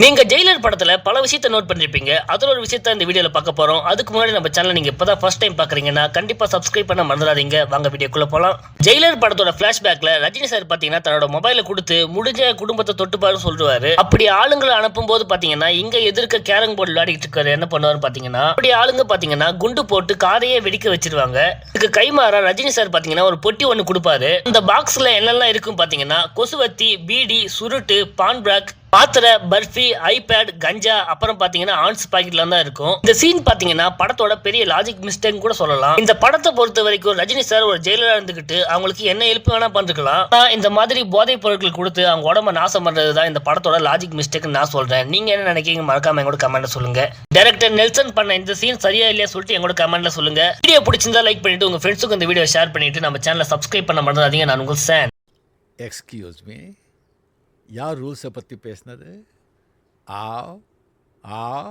நீங்க ஜெயிலர் படத்துல பல விஷயத்தை நோட் பண்ணிருப்பீங்க. அதுல ஒரு விஷயத்தை இந்த வீடியோல பார்க்க போறோம். அதுக்கு முன்னாடி நம்ம சேனல் நீங்க இப்பதான் ஃபர்ஸ்ட் டைம் பாக்குறீங்கன்னா கண்டிப்பா சப்ஸ்கிரைப் பண்ண மறந்துடாதீங்க. வாங்க வீடியோக்குள்ள போலாம். ஜெயிலர் படத்தோட பிளாஷ்பேக்ல ரஜினி சார் பாத்தீங்கன்னா தன்னோட மொபைலை கொடுத்து முடிஞ்ச குடும்பத்தை தொட்டுப்பாரு சொல்லுவாரு. அப்படி ஆளுங்களை அனுப்பும் போது பாத்தீங்கன்னா இங்க எதிர்க்க கேரம் போர்டு விளையாடிட்டு இருக்காரு. என்ன பண்ணுவாரு பாத்தீங்கன்னா அப்படி ஆளுங்க பாத்தீங்கன்னா குண்டு போட்டு காரையே வெடிக்க வச்சிருவாங்க. இதுக்கு கைமாறா ரஜினி சார் பாத்தீங்கன்னா ஒரு பொட்டி ஒண்ணு கொடுப்பாரு. அந்த பாக்ஸ்ல என்னெல்லாம் இருக்கும் பாத்தீங்கன்னா கொசுவத்தி, பீடி, சுருட்டு, பான் பிராக், மாத்திரை, பர்ஃபி, ஐபேட், கஞ்சா, அப்புறம் பாத்தீங்கன்னா ஆன்ஸ் பாக்கெட்ல தான் இருக்கும். இந்த சீன் பாத்தீங்கன்னா படத்தோட பெரிய லாஜிக் மிஸ்டேக் கூட சொல்லலாம். இந்த படத்தை பொறுத்த வரைக்கும் ரஜினி சார் ஒரு ஜெயிலரா இருந்துகிட்டு அவங்களுக்கு என்ன ஹெல்ப் வேணா பண்ணிருக்கலாம். இந்த மாதிரி போதைப் பொருட்கள் கொடுத்து அவங்க உடம்ப நாசம் பண்றதுதான் இந்த படத்தோட லாஜிக் மிஸ்டேக் நான் சொல்றேன். நீங்க என்ன நினைக்கிறீங்க மறக்காம எங்களோட கமெண்ட்ல சொல்லுங்க. டைரக்டர் நெல்சன் பண்ண இந்த சீன் சரியா இல்லையா சொல்லிட்டு எங்களோட கமெண்ட்ல சொல்லுங்க. வீடியோ பிடிச்சிருந்தா லைக் பண்ணிட்டு உங்க ஃப்ரெண்ட்ஸுக்கு இந்த வீடியோ ஷேர் பண்ணிட்டு நம்ம சேனலை சப்ஸ்கிரைப் பண்ண மறந்துடாதீங்க. நான் உங்கள் சான். எக்ஸ்கியூஸ் மீ, யார் ரூல்ஸை பற்றி பேசினது? ஆ ஆ